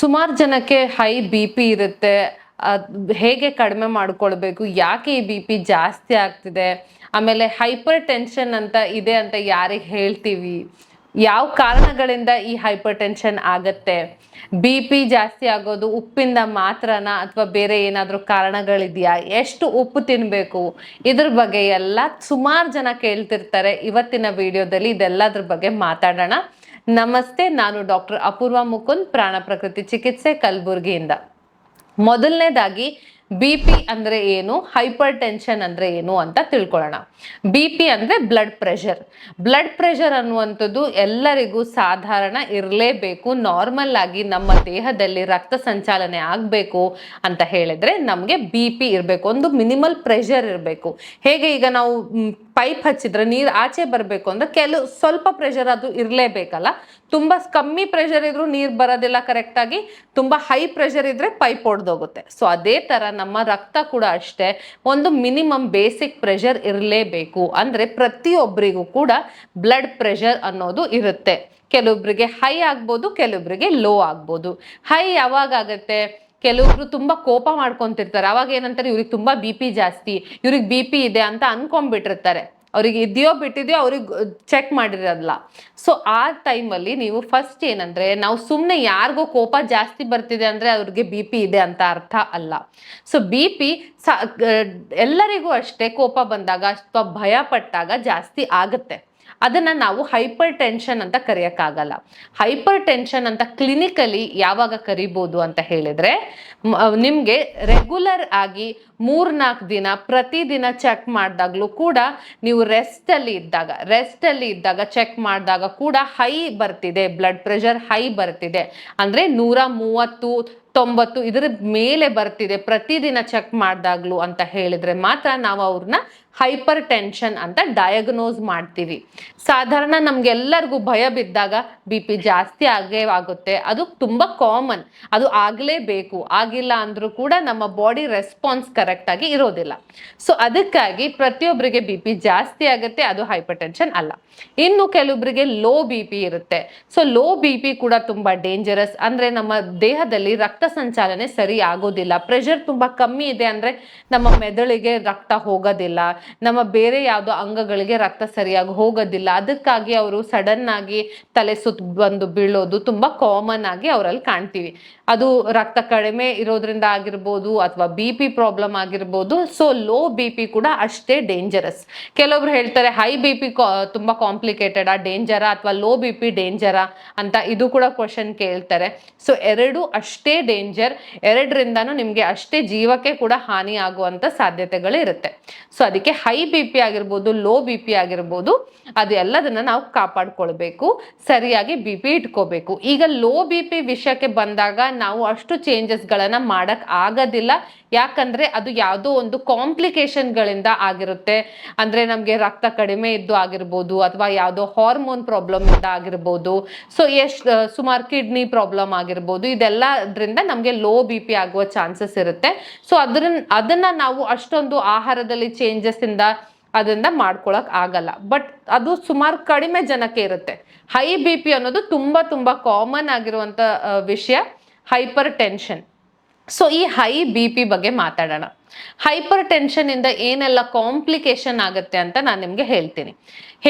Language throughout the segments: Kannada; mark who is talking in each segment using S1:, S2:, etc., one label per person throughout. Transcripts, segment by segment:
S1: ಸುಮಾರು ಜನಕ್ಕೆ ಹೈ ಬಿ ಪಿ ಇರುತ್ತೆ. ಹೇಗೆ ಕಡಿಮೆ ಮಾಡ್ಕೊಳ್ಬೇಕು, ಯಾಕೆ ಈ ಬಿ ಪಿ ಜಾಸ್ತಿ ಆಗ್ತಿದೆ, ಆಮೇಲೆ ಹೈಪರ್ ಟೆನ್ಷನ್ ಅಂತ ಇದೆ ಅಂತ ಯಾರಿಗೆ ಹೇಳ್ತೀವಿ, ಯಾವ ಕಾರಣಗಳಿಂದ ಈ ಹೈಪರ್ ಟೆನ್ಷನ್ ಆಗತ್ತೆ, ಬಿ ಪಿ ಜಾಸ್ತಿ ಆಗೋದು ಉಪ್ಪಿಂದ ಮಾತ್ರನಾ ಅಥವಾ ಬೇರೆ ಏನಾದರೂ ಕಾರಣಗಳಿದೆಯಾ, ಎಷ್ಟು ಉಪ್ಪು ತಿನ್ನಬೇಕು, ಇದ್ರ ಬಗ್ಗೆ ಎಲ್ಲ ಸುಮಾರು ಜನ ಕೇಳ್ತಿರ್ತಾರೆ. ಇವತ್ತಿನ ವಿಡಿಯೋದಲ್ಲಿ ಇದೆಲ್ಲದ್ರ ಬಗ್ಗೆ ಮಾತಾಡೋಣ. ನಮಸ್ತೆ, ನಾನು ಡಾಕ್ಟರ್ ಅಪೂರ್ವ ಮುಕುಂದ್, ಪ್ರಾಣ ಪ್ರಕೃತಿ ಚಿಕಿತ್ಸೆ, ಕಲಬುರ್ಗಿಯಿಂದ. ಮೊದಲನೇದಾಗಿ ಬಿ ಪಿ ಅಂದ್ರೆ ಏನು, ಹೈಪರ್ ಟೆನ್ಷನ್ ಅಂದ್ರೆ ಏನು ಅಂತ ತಿಳ್ಕೊಳ್ಳೋಣ. ಬಿ ಪಿ ಅಂದ್ರೆ ಬ್ಲಡ್ ಪ್ರೆಷರ್. ಬ್ಲಡ್ ಪ್ರೆಷರ್ ಅನ್ನುವಂಥದ್ದು ಎಲ್ಲರಿಗೂ ಸಾಧಾರಣ ಇರಲೇಬೇಕು. ನಾರ್ಮಲ್ ಆಗಿ ನಮ್ಮ ದೇಹದಲ್ಲಿ ರಕ್ತ ಸಂಚಾಲನೆ ಆಗಬೇಕು ಅಂತ ಹೇಳಿದ್ರೆ ನಮಗೆ ಬಿ ಪಿ ಇರಬೇಕು, ಒಂದು ಮಿನಿಮಲ್ ಪ್ರೆಷರ್ ಇರಬೇಕು. ಹೇಗೆ ಈಗ ನಾವು ಪೈಪ್ ಹಚ್ಚಿದ್ರೆ ನೀರು ಆಚೆ ಬರಬೇಕು ಅಂದ್ರೆ ಸ್ವಲ್ಪ ಪ್ರೆಷರ್ ಅದು ಇರಲೇಬೇಕಲ್ಲ. ತುಂಬಾ ಕಮ್ಮಿ ಪ್ರೆಷರ್ ಇದ್ರೂ ನೀರು ಬರೋದಿಲ್ಲ ಕರೆಕ್ಟಾಗಿ, ತುಂಬಾ ಹೈ ಪ್ರೆಷರ್ ಇದ್ರೆ ಪೈಪ್ ಒಡೆದೋಗುತ್ತೆ. ಸೊ ಅದೇ ತರ ನಮ್ಮ ರಕ್ತ ಕೂಡ ಅಷ್ಟೇ, ಒಂದು ಮಿನಿಮಮ್ ಬೇಸಿಕ್ ಪ್ರೆಷರ್ ಇರಲೇಬೇಕು. ಅಂದ್ರೆ ಪ್ರತಿಯೊಬ್ಬರಿಗೂ ಕೂಡ ಬ್ಲಡ್ ಪ್ರೆಷರ್ ಅನ್ನೋದು ಇರುತ್ತೆ. ಕೆಲವೊಬ್ಬರಿಗೆ ಹೈ ಆಗ್ಬೋದು, ಕೆಲವೊಬ್ಬರಿಗೆ ಲೋ ಆಗ್ಬೋದು. ಹೈ ಯಾವಾಗ ಆಗತ್ತೆ, ಕೆಲವೊಬ್ರು ತುಂಬಾ ಕೋಪ ಮಾಡ್ಕೊಂತಿರ್ತಾರೆ. ಅವಾಗ ಏನಂತಾರೆ, ಇವ್ರಿಗೆ ತುಂಬಾ ಬಿ ಪಿ ಜಾಸ್ತಿ, ಇವ್ರಿಗೆ ಬಿ ಪಿ ಇದೆ ಅಂತ ಅನ್ಕೊಂಡ್ಬಿಟ್ಟಿರ್ತಾರೆ. ಅವ್ರಿಗೆ ಇದೆಯೋ ಬಿಟ್ಟಿದೆಯೋ ಅವ್ರಿಗೆ ಚೆಕ್ ಮಾಡಿರೋದಿಲ್ಲ. ಸೊ ಆ ಟೈಮಲ್ಲಿ ನೀವು ಫಸ್ಟ್ ಏನಂದ್ರೆ, ನಾವು ಸುಮ್ಮನೆ ಯಾರಿಗೋ ಕೋಪ ಜಾಸ್ತಿ ಬರ್ತಿದೆ ಅಂದ್ರೆ ಅವ್ರಿಗೆ ಬಿ ಪಿ ಇದೆ ಅಂತ ಅರ್ಥ ಅಲ್ಲ. ಸೊ ಬಿ ಪಿ ಎಲ್ಲರಿಗೂ ಅಷ್ಟೇ ಕೋಪ ಬಂದಾಗ ಅಥವಾ ಭಯ ಪಟ್ಟಾಗ ಜಾಸ್ತಿ ಆಗುತ್ತೆ. ಅದನ್ನ ನಾವು ಹೈಪರ್ ಟೆನ್ಷನ್ ಅಂತ ಕರೆಯಕ್ಕಾಗಲ್ಲ. ಹೈಪರ್ ಟೆನ್ಷನ್ ಅಂತ ಕ್ಲಿನಿಕಲಿ ಯಾವಾಗ ಕರಿಬೋದು ಅಂತ ಹೇಳಿದ್ರೆ, ನಿಮ್ಗೆ ರೆಗ್ಯುಲರ್ ಆಗಿ 3-4 ದಿನ ಪ್ರತಿದಿನ ಚೆಕ್ ಮಾಡಿದಾಗ್ಲೂ ಕೂಡ, ನೀವು ರೆಸ್ಟ್ ಅಲ್ಲಿ ಇದ್ದಾಗ ಚೆಕ್ ಮಾಡಿದಾಗ ಕೂಡ ಹೈ ಬರ್ತಿದೆ, ಬ್ಲಡ್ ಪ್ರೆಷರ್ ಹೈ ಬರ್ತಿದೆ ಅಂದ್ರೆ 130-90 ಇದರ ಮೇಲೆ ಬರ್ತಿದೆ ಪ್ರತಿದಿನ ಚೆಕ್ ಮಾಡಿದಾಗ್ಲು ಅಂತ ಹೇಳಿದ್ರೆ ಮಾತ್ರ ನಾವು ಅವ್ರನ್ನ ಹೈಪರ್ ಟೆನ್ಷನ್ ಅಂತ ಡಯಾಗ್ನೋಸ್ ಮಾಡ್ತೀವಿ. ಸಾಧಾರಣ ನಮ್ಗೆಲ್ಲರಿಗೂ ಭಯ ಬಿದ್ದಾಗ ಬಿ ಪಿ ಜಾಸ್ತಿ ಆಗೇ ಆಗುತ್ತೆ. ಅದು ತುಂಬಾ ಕಾಮನ್, ಅದು ಆಗ್ಲೇಬೇಕು. ಆಗಿಲ್ಲ ಅಂದ್ರೂ ಕೂಡ ನಮ್ಮ ಬಾಡಿ ರೆಸ್ಪಾನ್ಸ್ ಕರೆಕ್ಟ್ ಆಗಿ ಇರೋದಿಲ್ಲ. ಸೊ ಅದಕ್ಕಾಗಿ ಪ್ರತಿಯೊಬ್ಬರಿಗೆ ಬಿ ಪಿ ಜಾಸ್ತಿ ಆಗುತ್ತೆ, ಅದು ಹೈಪರ್ ಟೆನ್ಷನ್ ಅಲ್ಲ. ಇನ್ನು ಕೆಲವೊಬ್ಬರಿಗೆ ಲೋ ಬಿ ಪಿ ಇರುತ್ತೆ. ಸೊ ಲೋ ಬಿ ಪಿ ಕೂಡ ತುಂಬಾ ಡೇಂಜರಸ್. ಅಂದ್ರೆ ನಮ್ಮ ದೇಹದಲ್ಲಿ ರಕ್ತ ಸಂಚಾಲನೆ ಸರಿ ಆಗೋದಿಲ್ಲ. ಪ್ರೆಷರ್ ತುಂಬಾ ಕಮ್ಮಿ ಇದೆ ಅಂದ್ರೆ ನಮ್ಮ ಮೆದುಳಿಗೆ ರಕ್ತ ಹೋಗೋದಿಲ್ಲ, ನಮ್ಮ ಬೇರೆ ಯಾವುದೋ ಅಂಗಗಳಿಗೆ ರಕ್ತ ಸರಿಯಾಗಿ ಹೋಗೋದಿಲ್ಲ. ಅದಕ್ಕಾಗಿ ಅವರು ಸಡನ್ ಆಗಿ ತಲೆ ಸುತ್ತ ಬಂದು ಬೀಳೋದು ತುಂಬಾ ಕಾಮನ್ ಆಗಿ ಅವರಲ್ಲಿ ಕಾಣ್ತೀವಿ. ಅದು ರಕ್ತ ಕಡಿಮೆ ಇರೋದ್ರಿಂದ ಆಗಿರ್ಬೋದು ಅಥವಾ ಬಿ ಪಿ ಪ್ರಾಬ್ಲಮ್ ಆಗಿರ್ಬೋದು. ಸೊ ಲೋ ಬಿ ಪಿ ಕೂಡ ಅಷ್ಟೇ ಡೇಂಜರಸ್. ಕೆಲವೊಬ್ರು ಹೇಳ್ತಾರೆ ಹೈ ಬಿ ಪಿ ತುಂಬಾ ಕಾಂಪ್ಲಿಕೇಟೆಡ್ ಡೇಂಜರಾ ಅಥವಾ ಲೋ ಬಿ ಪಿ ಡೇಂಜರಾ ಅಂತ, ಇದು ಕೂಡ ಕ್ವಶನ್ ಕೇಳ್ತಾರೆ. ಸೊ ಎರಡು ಅಷ್ಟೇ ಡೇಂಜರ್, ಎರಡರಿಂದಾನು ನಿಮ್ಗೆ ಅಷ್ಟೇ ಜೀವಕ್ಕೆ ಕೂಡ ಹಾನಿ ಆಗುವಂತ ಸಾಧ್ಯತೆಗಳು ಇರುತ್ತೆ. ಸೊ ಅದಕ್ಕೆ ಹೈ ಬಿ ಪಿ ಆಗಿರ್ಬೋದು, ಲೋ ಬಿ ಪಿ ಆಗಿರ್ಬೋದು, ಅದೆಲ್ಲದನ್ನ ನಾವು ಕಾಪಾಡ್ಕೊಳ್ಬೇಕು, ಸರಿಯಾಗಿ ಬಿ ಪಿ ಇಟ್ಕೋಬೇಕು. ಈಗ ಲೋ ಬಿ ಪಿ ವಿಷಯಕ್ಕೆ ಬಂದಾಗ ನಾವು ಅಷ್ಟು ಚೇಂಜಸ್ ಗಳನ್ನ ಮಾಡಕ್ ಆಗೋದಿಲ್ಲ. ಯಾಕಂದ್ರೆ ಅದು ಯಾವುದೋ ಒಂದು ಕಾಂಪ್ಲಿಕೇಶನ್ ಗಳಿಂದ ಆಗಿರುತ್ತೆ. ಅಂದ್ರೆ ನಮ್ಗೆ ರಕ್ತ ಕಡಿಮೆ ಇದ್ದು ಆಗಿರ್ಬೋದು, ಅಥವಾ ಯಾವುದೋ ಹಾರ್ಮೋನ್ ಪ್ರಾಬ್ಲಮ್ ಇಂದ ಆಗಿರ್ಬೋದು, ಸೊ ಸುಮಾರು ಕಿಡ್ನಿ ಪ್ರಾಬ್ಲಮ್ ಆಗಿರ್ಬೋದು. ಇದೆಲ್ಲದ್ರಿಂದ ನಮ್ಗೆ ಲೋ ಬಿ ಪಿ ಆಗುವ ಚಾನ್ಸಸ್ ಇರುತ್ತೆ. ಸೊ ಅದನ್ನ ನಾವು ಅಷ್ಟೊಂದು ಆಹಾರದಲ್ಲಿ ಚೇಂಜಸ್ ಇಂದ ಅದರಿಂದ ಮಾಡ್ಕೊಳಕ್ ಆಗಲ್ಲ. ಬಟ್ ಅದು ಸುಮಾರು ಕಡಿಮೆ ಜನಕ್ಕೆ ಇರುತ್ತೆ. ಹೈ ಬಿ ಪಿ ಅನ್ನೋದು ತುಂಬಾ ಕಾಮನ್ ಆಗಿರುವಂತ ವಿಷಯ, ಹೈಪರ್ ಟೆನ್ಷನ್. ಸೊ ಈ ಹೈ ಬಿ ಪಿ ಬಗ್ಗೆ ಮಾತಾಡೋಣ. ಹೈಪರ್ ಟೆನ್ಷನ್ ಇಂದ ಏನೆಲ್ಲ ಕಾಂಪ್ಲಿಕೇಶನ್ ಆಗುತ್ತೆ ಅಂತ ನಾನು ನಿಮ್ಗೆ ಹೇಳ್ತೀನಿ.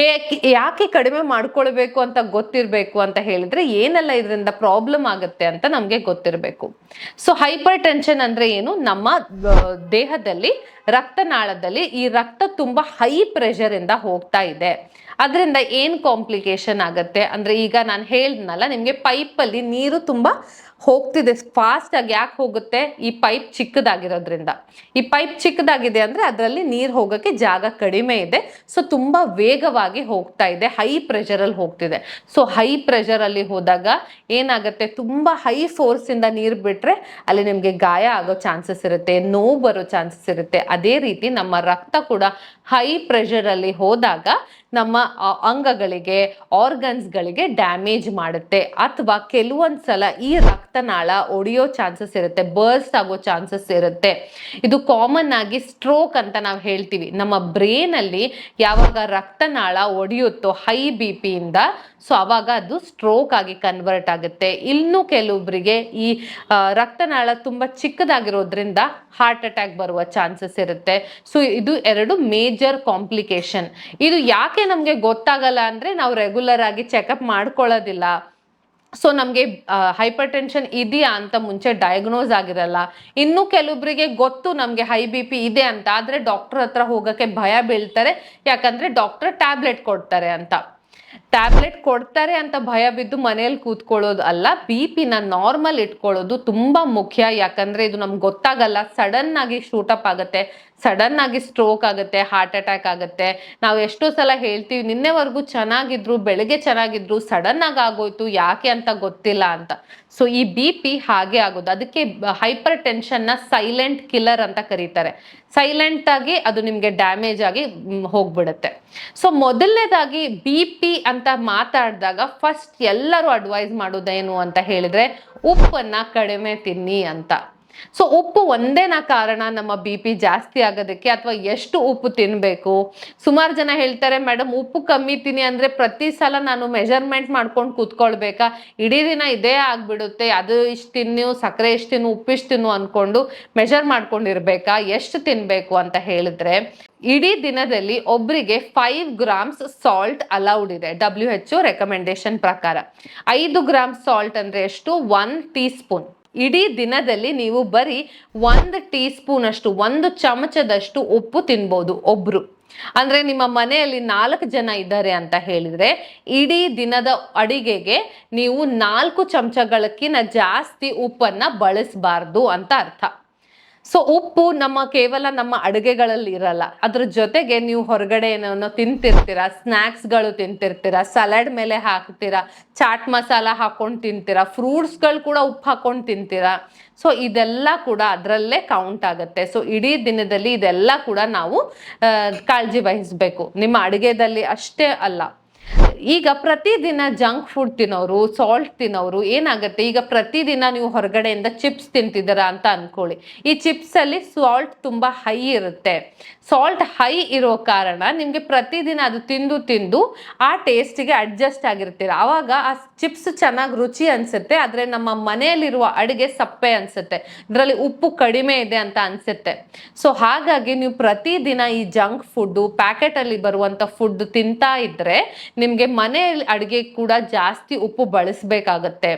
S1: ಯಾಕೆ ಕಡಿಮೆ ಮಾಡ್ಕೊಳ್ಬೇಕು ಅಂತ ಗೊತ್ತಿರಬೇಕು ಅಂತ ಹೇಳಿದ್ರೆ, ಏನೆಲ್ಲ ಇದರಿಂದ ಪ್ರಾಬ್ಲಮ್ ಆಗುತ್ತೆ ಅಂತ ನಮ್ಗೆ ಗೊತ್ತಿರಬೇಕು. ಸೊ ಹೈಪರ್ ಟೆನ್ಷನ್ ಅಂದ್ರೆ ಏನು, ನಮ್ಮ ದೇಹದಲ್ಲಿ ರಕ್ತನಾಳದಲ್ಲಿ ಈ ರಕ್ತ ತುಂಬಾ ಹೈ ಪ್ರೆಷರ್ ಇಂದ ಹೋಗ್ತಾ ಇದೆ. ಅದರಿಂದ ಏನ್ ಕಾಂಪ್ಲಿಕೇಶನ್ ಆಗತ್ತೆ ಅಂದ್ರೆ, ಈಗ ನಾನು ಹೇಳಿದ್ನಲ್ಲ ನಿಮ್ಗೆ, ಪೈಪ್ ಅಲ್ಲಿ ನೀರು ತುಂಬಾ ಹೋಗ್ತಿದೆ ಫಾಸ್ಟ್ ಆಗಿ. ಯಾಕೆ ಹೋಗುತ್ತೆ, ಈ ಪೈಪ್ ಚಿಕ್ಕದಾಗಿರೋದ್ರಿಂದ. ಈ ಪೈಪ್ ಚಿಕ್ಕದಾಗಿದೆ ಅಂದ್ರೆ ಅದರಲ್ಲಿ ನೀರು ಹೋಗಕ್ಕೆ ಜಾಗ ಕಡಿಮೆ ಇದೆ. ಸೊ ತುಂಬಾ ವೇಗವಾಗಿ ಹೋಗ್ತಾ ಇದೆ, ಹೈ ಪ್ರೆಷರ್ ಅಲ್ಲಿ ಹೋಗ್ತಿದೆ. ಸೊ ಹೈ ಪ್ರೆಷರ್ ಅಲ್ಲಿ ಹೋದಾಗ ಏನಾಗುತ್ತೆ, ತುಂಬಾ ಹೈ ಫೋರ್ಸ್ ಇಂದ ನೀರು ಬಿಟ್ರೆ ಅಲ್ಲಿ ನಿಮ್ಗೆ ಗಾಯ ಆಗೋ ಚಾನ್ಸಸ್ ಇರುತ್ತೆ, ನೋವು ಬರೋ ಚಾನ್ಸಸ್ ಇರುತ್ತೆ. ಅದೇ ರೀತಿ ನಮ್ಮ ರಕ್ತ ಕೂಡ ಹೈ ಪ್ರೆಷರ್ ಅಲ್ಲಿ ಹೋದಾಗ ನಮ್ಮ ಅಂಗಗಳಿಗೆ, ಆರ್ಗನ್ಸ್ಗಳಿಗೆ ಡ್ಯಾಮೇಜ್ ಮಾಡುತ್ತೆ. ಅಥವಾ ಕೆಲವೊಂದ್ಸಲ ಈ ರಕ್ತನಾಳ ಒಡೆಯೋ ಚಾನ್ಸಸ್ ಇರುತ್ತೆ, ಬರ್ಸ್ಟ್ ಆಗೋ ಚಾನ್ಸಸ್ ಇರುತ್ತೆ. ಇದು ಕಾಮನ್ ಆಗಿ ಸ್ಟ್ರೋಕ್ ಅಂತ ನಾವು ಹೇಳ್ತೀವಿ. ನಮ್ಮ ಬ್ರೇನ್ ಅಲ್ಲಿ ಯಾವಾಗ ರಕ್ತನಾಳ ಒಡೆಯುತ್ತೋ ಹೈ ಬಿ ಪಿಯಿಂದ, ಸೊ ಅವಾಗ ಅದು ಸ್ಟ್ರೋಕ್ ಆಗಿ ಕನ್ವರ್ಟ್ ಆಗುತ್ತೆ. ಇನ್ನು ಕೆಲವೊಬ್ಬರಿಗೆ ಈ ರಕ್ತನಾಳ ತುಂಬಾ ಚಿಕ್ಕದಾಗಿರೋದ್ರಿಂದ ಹಾರ್ಟ್ ಅಟ್ಯಾಕ್ ಬರುವ ಚಾನ್ಸಸ್ ಇರುತ್ತೆ. ಸೊ ಇದು 2 ಮೇಜರ್ ಕಾಂಪ್ಲಿಕೇಶನ್. ಇದು ಯಾಕೆ ನಮ್ಗೆ ಗೊತ್ತಾಗಲ್ಲ ಅಂದ್ರೆ ನಾವು ರೆಗ್ಯುಲರ್ ಆಗಿ ಚೆಕಪ್ ಮಾಡ್ಕೊಳ್ಳೋದಿಲ್ಲ. ಸೊ ನಮಗೆ ಹೈಪರ್ ಟೆನ್ಷನ್ ಇದೆಯಾ ಅಂತ ಮುಂಚೆ ಡಯಾಗ್ನೋಸ್ ಆಗಿರಲ್ಲ. ಇನ್ನು ಕೆಲವೊಬ್ಬರಿಗೆ ಗೊತ್ತು ನಮಗೆ ಹೈ ಬಿ ಪಿ ಇದೆ ಅಂತ, ಆದ್ರೆ ಡಾಕ್ಟರ್ ಹತ್ರ ಹೋಗಕ್ಕೆ ಭಯ ಬೀಳ್ತಾರೆ. ಯಾಕಂದ್ರೆ ಡಾಕ್ಟರ್ ಟ್ಯಾಬ್ಲೆಟ್ ಕೊಡ್ತಾರೆ ಅಂತ. ಟ್ಯಾಬ್ಲೆಟ್ ಕೊಡ್ತಾರೆ ಅಂತ ಭಯ ಬಿದ್ದು ಮನೆಯಲ್ಲಿ ಕೂತ್ಕೊಳ್ಳೋದು ಅಲ್ಲ, ಬಿ ಪಿನ ನಾರ್ಮಲ್ ಇಟ್ಕೊಳ್ಳೋದು ತುಂಬಾ ಮುಖ್ಯ. ಯಾಕಂದ್ರೆ ಇದು ನಮ್ಗೆ ಗೊತ್ತಾಗಲ್ಲ, ಸಡನ್ ಆಗಿ ಶೂಟಪ್ ಆಗುತ್ತೆ, ಸಡನ್ ಆಗಿ ಸ್ಟ್ರೋಕ್ ಆಗುತ್ತೆ, ಹಾರ್ಟ್ ಅಟ್ಯಾಕ್ ಆಗುತ್ತೆ. ನಾವು ಎಷ್ಟೋ ಸಲ ಹೇಳ್ತೀವಿ ನಿನ್ನೆವರೆಗೂ ಚೆನ್ನಾಗಿದ್ರು, ಬೆಳಗ್ಗೆ ಚೆನ್ನಾಗಿದ್ರು, ಸಡನ್ ಆಗಿ ಆಗೋಯ್ತು, ಯಾಕೆ ಅಂತ ಗೊತ್ತಿಲ್ಲ ಅಂತ. ಸೊ ಈ ಬಿ ಪಿ ಹಾಗೆ ಆಗೋದು. ಅದಕ್ಕೆ ಹೈಪರ್ ಟೆನ್ಷನ್ ನ ಸೈಲೆಂಟ್ ಕಿಲ್ಲರ್ ಅಂತ ಕರೀತಾರೆ. ಸೈಲೆಂಟ್ ಆಗಿ ಅದು ನಿಮ್ಗೆ ಡ್ಯಾಮೇಜ್ ಆಗಿ ಹೋಗ್ಬಿಡುತ್ತೆ. ಸೊ ಮೊದಲನೇದಾಗಿ ಬಿ ಪಿ ಅಂತ ಮಾತಾಡಿದಾಗ ಫಸ್ಟ್ ಎಲ್ಲರೂ ಅಡ್ವೈಸ್ ಮಾಡೋದೇನು ಅಂತ ಹೇಳಿದ್ರೆ ಉಪ್ಪನ್ನ ಕಡಿಮೆ ತಿನ್ನಿ ಅಂತ. ಸೊ ಉಪ್ಪು ಒಂದೇನಾ ಕಾರಣ ನಮ್ಮ ಬಿ ಪಿ ಜಾಸ್ತಿ ಆಗೋದಕ್ಕೆ, ಅಥವಾ ಎಷ್ಟು ಉಪ್ಪು ತಿನ್ಬೇಕು? ಸುಮಾರು ಜನ ಹೇಳ್ತಾರೆ ಮೇಡಮ್ ಉಪ್ಪು ಕಮ್ಮಿ ತಿನ್ನಿ ಅಂದ್ರೆ ಪ್ರತಿ ಸಲ ನಾನು ಮೆಜರ್ಮೆಂಟ್ ಮಾಡ್ಕೊಂಡು ಕೂತ್ಕೊಳ್ಬೇಕಾ, ಇಡೀ ದಿನ ಇದೇ ಆಗ್ಬಿಡುತ್ತೆ, ಅದು ಇಷ್ಟು ತಿನ್ನು, ಸಕ್ಕರೆ ಇಷ್ಟು ತಿನ್ನು, ಉಪ್ಪು ಇಷ್ಟು ತಿನ್ನು ಅನ್ಕೊಂಡು ಮೆಜರ್ ಮಾಡ್ಕೊಂಡಿರ್ಬೇಕಾ, ಎಷ್ಟು ತಿನ್ಬೇಕು ಅಂತ ಹೇಳಿದ್ರೆ, ಇಡೀ ದಿನದಲ್ಲಿ ಒಬ್ಬರಿಗೆ 5 grams ಸಾಲ್ಟ್ ಅಲೌಡ್ ಇದೆ WHO ರೆಕಮೆಂಡೇಶನ್ ಪ್ರಕಾರ. 5 grams ಸಾಲ್ಟ್ ಅಂದ್ರೆ ಎಷ್ಟು? 1 ಟೀ ಸ್ಪೂನ್. ಇಡೀ ದಿನದಲ್ಲಿ ನೀವು ಬರೀ 1 ಟೀ ಸ್ಪೂನ್ ಅಷ್ಟು, 1 ಚಮಚದಷ್ಟು ಉಪ್ಪು ತಿನ್ಬೋದು ಒಬ್ರು. ಅಂದ್ರೆ ನಿಮ್ಮ ಮನೆಯಲ್ಲಿ 4 ಜನ ಇದ್ದಾರೆ ಅಂತ ಹೇಳಿದ್ರೆ ಇಡೀ ದಿನದ ಅಡಿಗೆಗೆ ನೀವು 4 ಚಮಚಗಳಕ್ಕಿಂತ ಜಾಸ್ತಿ ಉಪ್ಪನ್ನ ಬಳಸಬಾರ್ದು ಅಂತ ಅರ್ಥ. ಸೊ ಉಪ್ಪು ಕೇವಲ ನಮ್ಮ ಅಡುಗೆಗಳಲ್ಲಿ ಇರಲ್ಲ, ಅದ್ರ ಜೊತೆಗೆ ನೀವು ಹೊರಗಡೆ ಏನೋ ತಿಂತಿರ್ತೀರಾ, ಸ್ನ್ಯಾಕ್ಸ್ಗಳು ತಿಂತಿರ್ತೀರಾ, ಸಲಾಡ್ ಮೇಲೆ ಹಾಕ್ತೀರಾ, ಚಾಟ್ ಮಸಾಲ ಹಾಕೊಂಡು ತಿಂತೀರಾ, ಫ್ರೂಟ್ಸ್ಗಳು ಕೂಡ ಉಪ್ಪು ಹಾಕೊಂಡು ತಿಂತೀರಾ. ಸೊ ಇದೆಲ್ಲ ಕೂಡ ಅದರಲ್ಲೇ ಕೌಂಟ್ ಆಗುತ್ತೆ. ಸೊ ಇಡೀ ದಿನದಲ್ಲಿ ಇದೆಲ್ಲ ಕೂಡ ನಾವು ಕಾಳಜಿ ವಹಿಸ್ಬೇಕು, ನಿಮ್ಮ ಅಡುಗೆದಲ್ಲಿ ಅಷ್ಟೇ ಅಲ್ಲ. ಈಗ ಪ್ರತಿದಿನ ಜಂಕ್ ಫುಡ್ ತಿನ್ನೋರು, ಸಾಲ್ಟ್ ತಿನ್ನೋರು ಏನಾಗುತ್ತೆ, ಈಗ ಪ್ರತಿದಿನ ನೀವು ಹೊರಗಡೆಯಿಂದ ಚಿಪ್ಸ್ ತಿಂತಿದ್ದೀರಾ ಅಂತ ಅನ್ಕೊಳ್ಳಿ. ಈ ಚಿಪ್ಸ್ ಅಲ್ಲಿ ಸಾಲ್ಟ್ ತುಂಬಾ ಹೈ ಇರುತ್ತೆ. ಸಾಲ್ಟ್ ಹೈ ಇರೋ ಕಾರಣ ನಿಮ್ಗೆ ಪ್ರತಿದಿನ ಅದು ತಿಂದು ತಿಂದು ಆ ಟೇಸ್ಟಿಗೆ ಅಡ್ಜಸ್ಟ್ ಆಗಿರ್ತೀರ. ಆವಾಗ ಆ ಚಿಪ್ಸ್ ಚೆನ್ನಾಗಿ ರುಚಿ ಅನ್ಸುತ್ತೆ, ಆದ್ರೆ ನಮ್ಮ ಮನೆಯಲ್ಲಿರುವ ಅಡುಗೆ ಸಪ್ಪೆ ಅನ್ಸುತ್ತೆ, ಇದರಲ್ಲಿ ಉಪ್ಪು ಕಡಿಮೆ ಇದೆ ಅಂತ ಅನ್ಸುತ್ತೆ. ಸೊ ಹಾಗಾಗಿ ನೀವು ಪ್ರತಿದಿನ ಈ ಜಂಕ್ ಫುಡ್, ಪ್ಯಾಕೆಟ್ ಅಲ್ಲಿ ಬರುವಂತ ಫುಡ್ ತಿಂತಾ ಇದ್ರೆ ನಿಮ್ಗೆ ಮನೆಯಲ್ಲಿ ಅಡುಗೆ ಕೂಡ ಜಾಸ್ತಿ ಉಪ್ಪು ಬಳಸಬೇಕಾಗತ್ತೆ.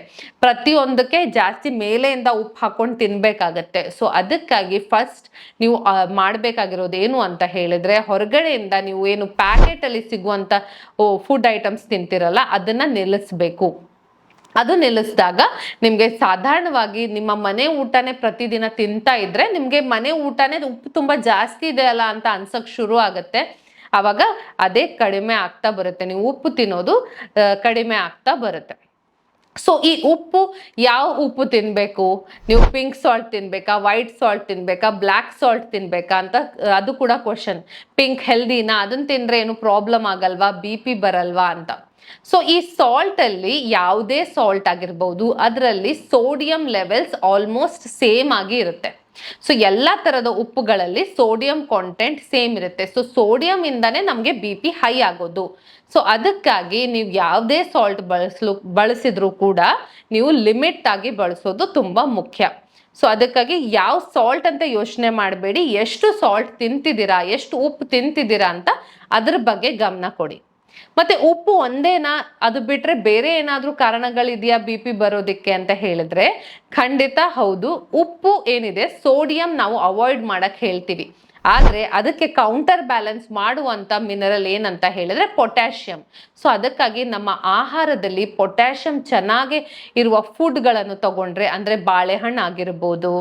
S1: ಪ್ರತಿಯೊಂದಕ್ಕೆ ಜಾಸ್ತಿ ಮೇಲೆಯಿಂದ ಉಪ್ಪು ಹಾಕೊಂಡು ತಿನ್ಬೇಕಾಗತ್ತೆ. ಸೊ ಅದಕ್ಕಾಗಿ ಫಸ್ಟ್ ನೀವು ಮಾಡ್ಬೇಕಾಗಿರೋದು ಏನು ಅಂತ ಹೇಳಿದ್ರೆ, ಹೊರಗಡೆಯಿಂದ ನೀವು ಏನು ಪ್ಯಾಕೆಟ್ ಅಲ್ಲಿ ಸಿಗುವಂತ ಫುಡ್ ಐಟಮ್ಸ್ ತಿಂತಿರಲ್ಲ ಅದನ್ನ ನಿಲ್ಲಿಸ್ಬೇಕು. ಅದು ನಿಲ್ಲಿಸಿದಾಗ ನಿಮ್ಗೆ ಸಾಧಾರಣವಾಗಿ ನಿಮ್ಮ ಮನೆ ಊಟನೇ ಪ್ರತಿದಿನ ತಿಂತಾ ಇದ್ರೆ ನಿಮ್ಗೆ ಮನೆ ಊಟನೇ ಉಪ್ಪು ತುಂಬಾ ಜಾಸ್ತಿ ಇದೆ ಅಲ್ಲ ಅಂತ ಅನ್ಸಕ್ ಶುರು ಆಗತ್ತೆ. ಅವಾಗ ಅದೇ ಕಡಿಮೆ ಆಗ್ತಾ ಬರುತ್ತೆ, ನೀವು ಉಪ್ಪು ತಿನ್ನೋದು ಕಡಿಮೆ ಆಗ್ತಾ ಬರುತ್ತೆ. ಸೊ ಈ ಉಪ್ಪು, ಯಾವ ಉಪ್ಪು ತಿನ್ಬೇಕು? ನೀವು ಪಿಂಕ್ ಸಾಲ್ಟ್ ತಿನ್ಬೇಕಾ, ವೈಟ್ ಸಾಲ್ಟ್ ತಿನ್ಬೇಕಾ, ಬ್ಲ್ಯಾಕ್ ಸಾಲ್ಟ್ ತಿನ್ಬೇಕಾ ಅಂತ ಅದು ಕೂಡ ಕ್ವಶನ್. ಪಿಂಕ್ ಹೆಲ್ದಿನಾ, ಅದನ್ನ ತಿಂದ್ರೆ ಏನು ಪ್ರಾಬ್ಲಮ್ ಆಗಲ್ವಾ, ಬಿ ಪಿ ಬರಲ್ವಾ ಅಂತ. ಸೊ ಈ ಸಾಲ್ಟ್ ಅಲ್ಲಿ ಯಾವುದೇ ಸಾಲ್ಟ್ ಆಗಿರ್ಬೋದು, ಅದರಲ್ಲಿ ಸೋಡಿಯಂ ಲೆವೆಲ್ಸ್ ಆಲ್ಮೋಸ್ಟ್ ಸೇಮ್ ಆಗಿ ಇರುತ್ತೆ. ಸೊ ಎಲ್ಲಾ ತರದ ಉಪ್ಪುಗಳಲ್ಲಿ ಸೋಡಿಯಂ ಕಾಂಟೆಂಟ್ ಸೇಮ್ ಇರುತ್ತೆ. ಸೊ ಸೋಡಿಯಂ ಇಂದಾನೆ ನಮ್ಗೆ ಬಿ ಪಿ ಹೈ ಆಗೋದು. ಸೊ ಅದಕ್ಕಾಗಿ ನೀವು ಯಾವುದೇ ಸಾಲ್ಟ್ ಬಳಸಿದ್ರು ಕೂಡ ನೀವು ಲಿಮಿಟ್ ಆಗಿ ಬಳಸೋದು ತುಂಬಾ ಮುಖ್ಯ. ಸೊ ಅದಕ್ಕಾಗಿ ಯಾವ ಸಾಲ್ಟ್ ಅಂತ ಯೋಚನೆ ಮಾಡಬೇಡಿ, ಎಷ್ಟು ಸಾಲ್ಟ್ ತಿಂತಿದ್ದೀರಾ, ಎಷ್ಟು ಉಪ್ಪು ತಿಂತಿದ್ದೀರಾ ಅಂತ ಅದ್ರ ಬಗ್ಗೆ ಗಮನ ಕೊಡಿ. ಮತ್ತೆ ಉಪ್ಪು ಒಂದೇನಾ, ಅದು ಬಿಟ್ರೆ ಬೇರೆ ಏನಾದ್ರೂ ಕಾರಣಗಳಿದೆಯಾ ಬಿ ಪಿ ಬರೋದಿಕ್ಕೆ ಅಂತ ಹೇಳಿದ್ರೆ ಖಂಡಿತ ಹೌದು. ಉಪ್ಪು ಏನಿದೆ, ಸೋಡಿಯಂ ನಾವು ಅವಾಯ್ಡ್ ಮಾಡಕ್ ಹೇಳ್ತೀವಿ, ಆದ್ರೆ ಅದಕ್ಕೆ ಕೌಂಟರ್ ಬ್ಯಾಲೆನ್ಸ್ ಮಾಡುವಂತ ಮಿನರಲ್ ಏನಂತ ಹೇಳಿದ್ರೆ ಪೊಟ್ಯಾಷಿಯಂ. ಸೊ ಅದಕ್ಕಾಗಿ ನಮ್ಮ ಆಹಾರದಲ್ಲಿ ಪೊಟ್ಯಾಷಿಯಂ ಚೆನ್ನಾಗಿ ಇರುವ ಫುಡ್ಗಳನ್ನು ತಗೊಂಡ್ರೆ, ಅಂದ್ರೆ ಬಾಳೆಹಣ್ಣು ಆಗಿರ್ಬೋದು,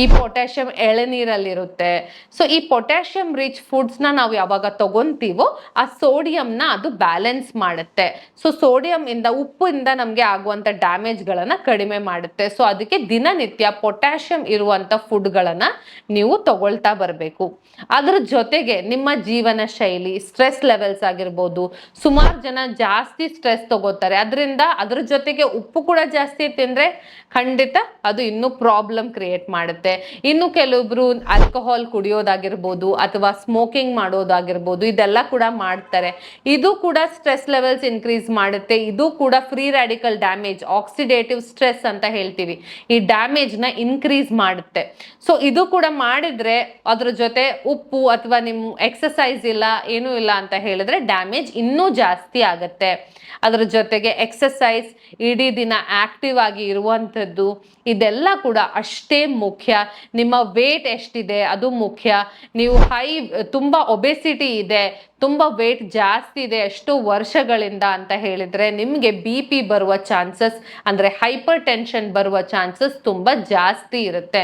S1: ಈ ಪೊಟ್ಯಾಷಿಯಂ ಎಳೆನೀರಲ್ಲಿರುತ್ತೆ. ಸೊ ಈ ಪೊಟ್ಯಾಷಿಯಂ ರಿಚ್ ಫುಡ್ಸ್ನ ನಾವು ಯಾವಾಗ ತಗೊಂತೀವೋ ಆ ಸೋಡಿಯಂನ ಅದು ಬ್ಯಾಲೆನ್ಸ್ ಮಾಡುತ್ತೆ. ಸೊ ಸೋಡಿಯಂ ಇಂದ, ಉಪ್ಪಿಂದ ನಮ್ಗೆ ಆಗುವಂತ ಡ್ಯಾಮೇಜ್ಗಳನ್ನ ಕಡಿಮೆ ಮಾಡುತ್ತೆ. ಸೊ ಅದಕ್ಕೆ ದಿನನಿತ್ಯ ಪೊಟ್ಯಾಷಿಯಂ ಇರುವಂತ ಫುಡ್ಗಳನ್ನ ನೀವು ತಗೊಳ್ತಾ ಬರಬೇಕು. ಅದ್ರ ಜೊತೆಗೆ ನಿಮ್ಮ ಜೀವನ ಶೈಲಿ, ಸ್ಟ್ರೆಸ್ ಲೆವೆಲ್ಸ್ ಆಗಿರ್ಬೋದು, ಸುಮಾರು ಜನ ಜಾಸ್ತಿ ಸ್ಟ್ರೆಸ್ ತಗೋತಾರೆ, ಅದರಿಂದ ಅದ್ರ ಜೊತೆಗೆ ಉಪ್ಪು ಕೂಡ ಜಾಸ್ತಿ ತಿಂದ್ರೆ ಖಂಡಿತ ಅದು ಇನ್ನೂ ಪ್ರಾಬ್ಲಮ್ ಕ್ರಿಯೇಟ್ ಮಾಡುತ್ತೆ. ಇನ್ನು ಕೆಲವೊಬ್ರು ಆಲ್ಕೋಹಾಲ್ ಕುಡಿಯೋದಾಗಿರ್ಬೋದು ಅಥವಾ ಸ್ಮೋಕಿಂಗ್ ಮಾಡೋದಾಗಿರ್ಬೋದು, ಇದೆಲ್ಲ ಕೂಡ ಮಾಡ್ತಾರೆ. ಇದು ಕೂಡ ಸ್ಟ್ರೆಸ್ ಲೆವೆಲ್ಸ್ ಇನ್ಕ್ರೀಸ್ ಮಾಡುತ್ತೆ. ಇದು ಕೂಡ free radical damage, oxidative stress ಅಂತ ಹೇಳ್ತೀವಿ, ಈ ಡ್ಯಾಮೇಜ್ ನ ಇನ್ಕ್ರೀಸ್ ಮಾಡುತ್ತೆ. ಸೊ ಇದು ಕೂಡ ಮಾಡಿದ್ರೆ ಅದ್ರ ಜೊತೆ ಉಪ್ಪು ಅಥವಾ ನಿಮ್ ಎಕ್ಸಸೈಸ್ ಇಲ್ಲ, ಏನೂ ಇಲ್ಲ ಅಂತ ಹೇಳಿದ್ರೆ ಡ್ಯಾಮೇಜ್ ಇನ್ನೂ ಜಾಸ್ತಿ ಆಗತ್ತೆ. ಅದ್ರ ಜೊತೆಗೆ ಎಕ್ಸಸೈಸ್, ಇಡೀ ದಿನ ಆಕ್ಟಿವ್ ಆಗಿ ಇರುವಂಥದ್ದು, ಇದೆಲ್ಲ ಕೂಡ ಅಷ್ಟೇ ಮುಖ್ಯ. ನಿಮ್ಮ ವೇಟ್ ಎಷ್ಟಿದೆ ಅದು ಮುಖ್ಯ. ನೀವು ತುಂಬಾ ಒಬೆಸಿಟಿ ಇದೆ, ತುಂಬಾ ವೇಟ್ ಜಾಸ್ತಿ ಇದೆ ಎಷ್ಟು ವರ್ಷಗಳಿಂದ ಅಂತ ಹೇಳಿದ್ರೆ ನಿಮ್ಗೆ BP ಬರುವ ಚಾನ್ಸಸ್, ಅಂದ್ರೆ ಹೈಪರ್ ಟೆನ್ಷನ್ ಬರುವ ಚಾನ್ಸಸ್ ತುಂಬಾ ಜಾಸ್ತಿ ಇರುತ್ತೆ.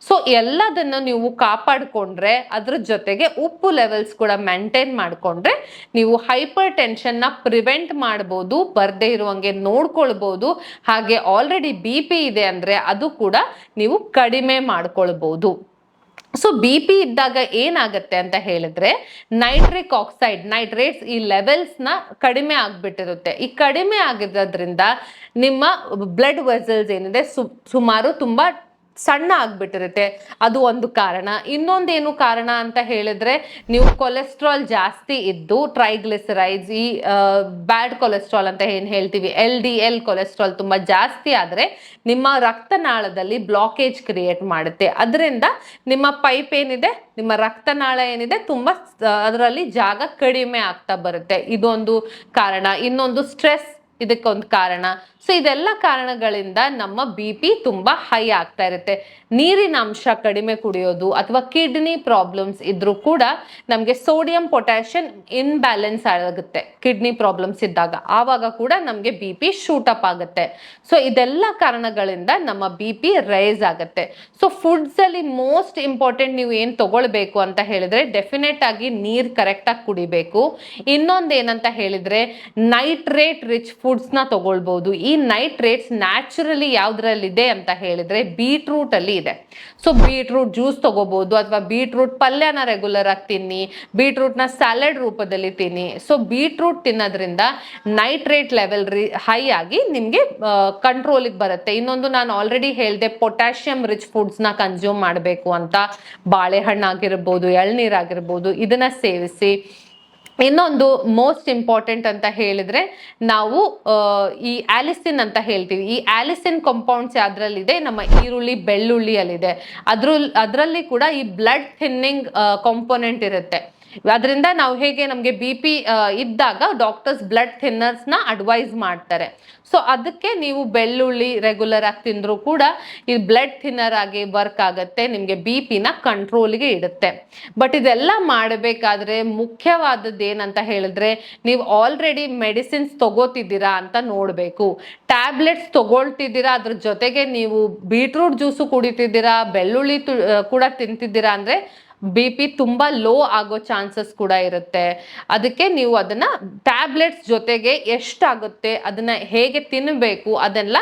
S1: ಸೊ ಎಲ್ಲದನ್ನು ನೀವು ಕಾಪಾಡಿಕೊಂಡ್ರೆ, ಅದ್ರ ಜೊತೆಗೆ ಉಪ್ಪು ಲೆವೆಲ್ಸ್ ಕೂಡ ಮೇಂಟೈನ್ ಮಾಡಿಕೊಂಡ್ರೆ ನೀವು ಹೈಪರ್ ಟೆನ್ಷನ್ ನ ಪ್ರಿವೆಂಟ್ ಮಾಡಬಹುದು, ಬರ್ದೇ ಇರುವಂಗೆ ನೋಡ್ಕೊಳ್ಬಹುದು. ಹಾಗೆ ಆಲ್ರೆಡಿ BP ಇದೆ ಅಂದ್ರೆ ಅದು ಕೂಡ ನೀವು ಕಡಿಮೆ ಮಾಡ್ಕೊಳ್ಬಹುದು. ಸೊ BP ಇದ್ದಾಗ ಏನಾಗತ್ತೆ ಅಂತ ಹೇಳಿದ್ರೆ ನೈಟ್ರಿಕ್ ಆಕ್ಸೈಡ್, ನೈಟ್ರೇಟ್ಸ್ ಈ ಲೆವೆಲ್ಸ್ ನ ಕಡಿಮೆ ಆಗ್ಬಿಟ್ಟಿರುತ್ತೆ. ಈ ಕಡಿಮೆ ಆಗಿರೋದ್ರಿಂದ ನಿಮ್ಮ ಬ್ಲಡ್ ವೆಸಲ್ಸ್ ಏನಿದೆ ಸುಮಾರು ತುಂಬಾ ಸಣ್ಣ ಆಗ್ಬಿಟ್ಟಿರುತ್ತೆ, ಅದು ಒಂದು ಕಾರಣ. ಇನ್ನೊಂದೇನು ಕಾರಣ ಅಂತ ಹೇಳಿದ್ರೆ ನೀವು ಕೊಲೆಸ್ಟ್ರಾಲ್ ಜಾಸ್ತಿ ಇದ್ದು, ಟ್ರೈಗ್ಲಿಸರೈಡ್ಸ್, ಈ ಬ್ಯಾಡ್ ಕೊಲೆಸ್ಟ್ರಾಲ್ ಅಂತ ಏನ್ ಹೇಳ್ತೀವಿ, LDL ಕೊಲೆಸ್ಟ್ರಾಲ್ ತುಂಬಾ ಜಾಸ್ತಿ ಆದ್ರೆ ನಿಮ್ಮ ರಕ್ತನಾಳದಲ್ಲಿ ಬ್ಲಾಕೇಜ್ ಕ್ರಿಯೇಟ್ ಮಾಡುತ್ತೆ. ಅದರಿಂದ ನಿಮ್ಮ ಪೈಪ್ ಏನಿದೆ, ನಿಮ್ಮ ರಕ್ತನಾಳ ಏನಿದೆ ತುಂಬಾ ಅದರಲ್ಲಿ ಜಾಗ ಕಡಿಮೆ ಆಗ್ತಾ ಬರುತ್ತೆ. ಇದೊಂದು ಕಾರಣ. ಇನ್ನೊಂದು ಸ್ಟ್ರೆಸ್ ಇದಕ್ಕೊಂದು ಕಾರಣ. ಸೊ ಇದೆಲ್ಲ ಕಾರಣಗಳಿಂದ ನಮ್ಮ BP ತುಂಬಾ ಹೈ ಆಗ್ತಾ ಇರುತ್ತೆ. ನೀರಿನ ಅಂಶ ಕಡಿಮೆ ಕುಡಿಯೋದು ಅಥವಾ ಕಿಡ್ನಿ ಪ್ರಾಬ್ಲಮ್ಸ್ ಇದ್ರೂ ಕೂಡ ನಮ್ಗೆ ಸೋಡಿಯಂ ಪೊಟ್ಯಾಷಿಯಂ ಇನ್ಬ್ಯಾಲೆನ್ಸ್ ಆಗುತ್ತೆ. ಕಿಡ್ನಿ ಪ್ರಾಬ್ಲಮ್ಸ್ ಇದ್ದಾಗ ಆವಾಗ ಕೂಡ ನಮ್ಗೆ BP ಶೂಟ್ ಅಪ್ ಆಗುತ್ತೆ. ಸೊ ಇದೆಲ್ಲ ಕಾರಣಗಳಿಂದ ನಮ್ಮ BP ರೈಸ್ ಆಗುತ್ತೆ. ಸೊ ಫುಡ್ಸ್ ಅಲ್ಲಿ ಮೋಸ್ಟ್ ಇಂಪಾರ್ಟೆಂಟ್ ನೀವು ಏನ್ ತಗೊಳ್ಬೇಕು ಅಂತ ಹೇಳಿದ್ರೆ ಡೆಫಿನೆಟ್ ಆಗಿ ನೀರ್ ಕರೆಕ್ಟ್ ಆಗಿ ಕುಡಿಬೇಕು. ಇನ್ನೊಂದೇನಂತ ಹೇಳಿದ್ರೆ ನೈಟ್ರೇಟ್ ರಿಚ್ ಫುಡ್ಸ್ ನ ತಗೊಳ್ಬಹುದು. ಈ ನೈಟ್ರೇಟ್ಸ್ ನ್ಯಾಚುರಲಿ ಯಾವ್ದ್ರಲ್ಲಿದೆ ಅಂತ ಹೇಳಿದ್ರೆ ಬೀಟ್ರೂಟ್ ಅಲ್ಲಿ ಇದೆ. ಸೊ ಬೀಟ್ರೂಟ್ ಜ್ಯೂಸ್ ತಗೋಬಹುದು ಅಥವಾ ಬೀಟ್ರೂಟ್ ಪಲ್ಯನ ರೆಗ್ಯುಲರ್ ಆಗಿ ತಿನ್ನಿ, ಬೀಟ್ರೂಟ್ ನ ಸ್ಯಾಲಡ್ ರೂಪದಲ್ಲಿ ತಿನ್ನಿ. ಸೊ ಬೀಟ್ರೂಟ್ ತಿನ್ನೋದ್ರಿಂದ ನೈಟ್ರೇಟ್ ಲೆವೆಲ್ ಹೈ ಆಗಿ ನಿಮ್ಗೆ ಕಂಟ್ರೋಲಿಗೆ ಬರುತ್ತೆ. ಇನ್ನೊಂದು ನಾನು ಆಲ್ರೆಡಿ ಹೇಳಿದೆ, ಪೊಟ್ಯಾಷಿಯಂ ರಿಚ್ ಫುಡ್ಸ್ ನ ಕನ್ಸ್ಯೂಮ್ ಮಾಡಬೇಕು ಅಂತ. ಬಾಳೆಹಣ್ಣು ಆಗಿರ್ಬೋದು, ಎಳ್ನೀರಾಗಿರ್ಬೋದು, ಇದನ್ನ ಸೇವಿಸಿ. ಇನ್ನೊಂದು ಮೋಸ್ಟ್ ಇಂಪಾರ್ಟೆಂಟ್ ಅಂತ ಹೇಳಿದ್ರೆ ನಾವು ಈ ಆಲಿಸಿನ್ ಅಂತ ಹೇಳ್ತೀವಿ. ಈ ಆಲಿಸಿನ್ ಕಾಂಪೌಂಡ್ಸ್ ಯಾವ್ದ್ರಲ್ಲಿದೆ, ನಮ್ಮ ಈರುಳ್ಳಿ ಬೆಳ್ಳುಳ್ಳಿಯಲ್ಲಿದೆ. ಅದರಲ್ಲಿ ಕೂಡ ಈ ಬ್ಲಡ್ ಥಿನ್ನಿಂಗ್ ಕಾಂಪೋನೆಂಟ್ ಇರುತ್ತೆ. ಅದರಿಂದ ನಾವು ಹೇಗೆ ನಮಗೆ BP ಇದ್ದಾಗ ಡಾಕ್ಟರ್ಸ್ ಬ್ಲಡ್ ಥಿನ್ನರ್ಸ್ ನ ಅಡ್ವೈಸ್ ಮಾಡ್ತಾರೆ. ಸೊ ಅದಕ್ಕೆ ನೀವು ಬೆಳ್ಳುಳ್ಳಿ ರೆಗ್ಯುಲರ್ ಆಗಿ ತಿಂದ್ರು ಕೂಡ ಈ ಬ್ಲಡ್ ಥಿನ್ನರ್ ಆಗಿ ವರ್ಕ್ ಆಗುತ್ತೆ, ನಿಮ್ಗೆ BP ನ ಕಂಟ್ರೋಲ್ಗೆ ಇಡುತ್ತೆ. ಬಟ್ ಇದೆಲ್ಲ ಮಾಡಬೇಕಾದ್ರೆ ಮುಖ್ಯವಾದದ್ದು ಏನಂತ ಹೇಳಿದ್ರೆ ನೀವು ಆಲ್ರೆಡಿ ಮೆಡಿಸಿನ್ಸ್ ತಗೋತಿದ್ದೀರಾ ಅಂತ ನೋಡ್ಬೇಕು. ಟ್ಯಾಬ್ಲೆಟ್ಸ್ ತಗೊಳ್ತಿದ್ದೀರಾ, ಅದ್ರ ಜೊತೆಗೆ ನೀವು ಬೀಟ್ರೂಟ್ ಜ್ಯೂಸು ಕುಡಿತಿದ್ದೀರಾ, ಬೆಳ್ಳುಳ್ಳಿ ಕೂಡ ತಿಂತಿದ್ದೀರಾ ಅಂದ್ರೆ BP ತುಂಬಾ ಲೋ ಆಗೋ ಚಾನ್ಸಸ್ ಕೂಡ ಇರುತ್ತೆ. ಅದಕ್ಕೆ ನೀವು ಅದನ್ನ ಟ್ಯಾಬ್ಲೆಟ್ಸ್ ಜೊತೆಗೆ ಎಷ್ಟಾಗುತ್ತೆ, ಅದನ್ನ ಹೇಗೆ ತಿನ್ನಬೇಕು ಅದೆಲ್ಲ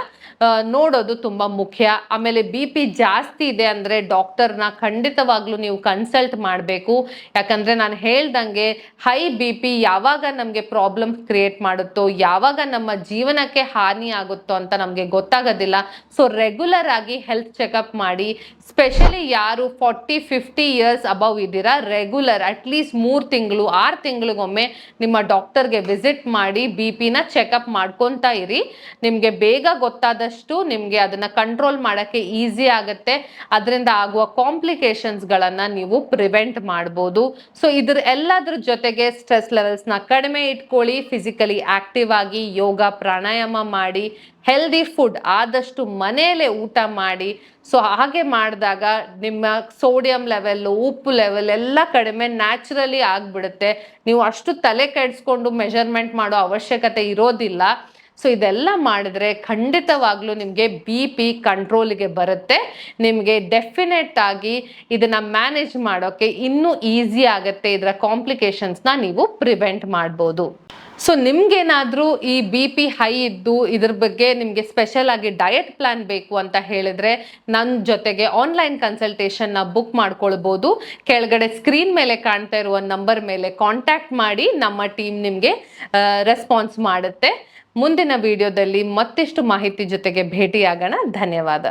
S1: ನೋಡೋದು ತುಂಬಾ ಮುಖ್ಯ. ಆಮೇಲೆ BP ಜಾಸ್ತಿ ಇದೆ ಅಂದ್ರೆ ಡಾಕ್ಟರ್ನ ಖಂಡಿತವಾಗ್ಲೂ ನೀವು ಕನ್ಸಲ್ಟ್ ಮಾಡಬೇಕು. ಯಾಕಂದ್ರೆ ನಾನು ಹೇಳ್ದಂಗೆ ಹೈ BP ಯಾವಾಗ ನಮ್ಗೆ ಪ್ರಾಬ್ಲಮ್ ಕ್ರಿಯೇಟ್ ಮಾಡುತ್ತೋ, ಯಾವಾಗ ನಮ್ಮ ಜೀವನಕ್ಕೆ ಹಾನಿ ಆಗುತ್ತೋ ಅಂತ ನಮ್ಗೆ ಗೊತ್ತಾಗೋದಿಲ್ಲ. ಸೊ ರೆಗ್ಯುಲರ್ ಆಗಿ ಹೆಲ್ತ್ ಚೆಕಪ್ ಮಾಡಿ. ಸ್ಪೆಷಲಿ ಯಾರು 40-50 ಇಯರ್ಸ್ ಅಬವ್ ಇದ್ದೀರಾ, ರೆಗ್ಯುಲರ್ ಅಟ್ಲೀಸ್ಟ್ 3 ತಿಂಗಳು 6 ತಿಂಗಳಿಗೊಮ್ಮೆ ನಿಮ್ಮ ಡಾಕ್ಟರ್ಗೆ ವಿಸಿಟ್ ಮಾಡಿ BP ನ ಚೆಕಪ್ ಮಾಡ್ಕೊಂತ ಇರಿ. ನಿಮ್ಗೆ ಬೇಗ ಗೊತ್ತಾದಷ್ಟು ನಿಮ್ಗೆ ಅದನ್ನ ಕಂಟ್ರೋಲ್ ಮಾಡಕ್ಕೆ ಈಸಿ ಆಗುತ್ತೆ. ಅದರಿಂದ ಆಗುವ ಕಾಂಪ್ಲಿಕೇಶನ್ಸ್ ಗಳನ್ನ ನೀವು ಪ್ರಿವೆಂಟ್ ಮಾಡಬಹುದು. ಸೊ ಎಲ್ಲದ್ರ ಜೊತೆಗೆ ಸ್ಟ್ರೆಸ್ ಲೆವೆಲ್ಸ್ ನ ಕಡಿಮೆ ಇಟ್ಕೊಳ್ಳಿ, ಫಿಸಿಕಲಿ ಆಕ್ಟಿವ್ ಆಗಿ ಯೋಗ ಪ್ರಾಣಾಯಾಮ ಮಾಡಿ, ಹೆಲ್ದಿ ಫುಡ್ ಆದಷ್ಟು ಮನೆಯಲ್ಲೇ ಊಟ ಮಾಡಿ. ಸೊ ಹಾಗೆ ಮಾಡಿದಾಗ ನಿಮ್ಮ ಸೋಡಿಯಂ ಲೆವೆಲ್, ಉಪ್ಪು ಲೆವೆಲ್ ಎಲ್ಲ ಕಡಿಮೆ ನ್ಯಾಚುರಲಿ ಆಗ್ಬಿಡುತ್ತೆ. ನೀವು ಅಷ್ಟು ತಲೆ ಕೆಡಿಸ್ಕೊಂಡು ಮೆಜರ್ಮೆಂಟ್ ಮಾಡೋ ಅವಶ್ಯಕತೆ ಇರೋದಿಲ್ಲ. ಸೊ ಇದೆಲ್ಲ ಮಾಡಿದ್ರೆ ಖಂಡಿತವಾಗ್ಲೂ ನಿಮಗೆ ಬಿ ಪಿ ಕಂಟ್ರೋಲಿಗೆ ಬರುತ್ತೆ. ನಿಮಗೆ ಡೆಫಿನೆಟ್ ಆಗಿ ಇದನ್ನ ಮ್ಯಾನೇಜ್ ಮಾಡೋಕ್ಕೆ ಇನ್ನೂ ಈಸಿ ಆಗುತ್ತೆ. ಇದರ ಕಾಂಪ್ಲಿಕೇಶನ್ಸ್ನ ನೀವು ಪ್ರಿವೆಂಟ್ ಮಾಡ್ಬೋದು. ಸೊ ನಿಮ್ಗೇನಾದರೂ ಈ ಬಿ ಪಿ ಹೈ ಇದ್ದು ಇದ್ರ ಬಗ್ಗೆ ನಿಮಗೆ ಸ್ಪೆಷಲ್ ಆಗಿ ಡಯಟ್ ಪ್ಲಾನ್ ಬೇಕು ಅಂತ ಹೇಳಿದ್ರೆ ನನ್ನ ಜೊತೆಗೆ ಆನ್ಲೈನ್ ಕನ್ಸಲ್ಟೇಷನ್ನ ಬುಕ್ ಮಾಡ್ಕೊಳ್ಬೋದು. ಕೆಳಗಡೆ ಸ್ಕ್ರೀನ್ ಮೇಲೆ ಕಾಣ್ತಾ ಇರುವ ನಂಬರ್ ಮೇಲೆ ಕಾಂಟ್ಯಾಕ್ಟ್ ಮಾಡಿ, ನಮ್ಮ ಟೀಮ್ ನಿಮಗೆ ರೆಸ್ಪಾನ್ಸ್ ಮಾಡುತ್ತೆ. ಮುಂದಿನ ವಿಡಿಯೋದಲ್ಲಿ ಮತ್ತಿಷ್ಟು ಮಾಹಿತಿ ಜೊತೆಗೆ ಭೇಟಿಯಾಗೋಣ. ಧನ್ಯವಾದ.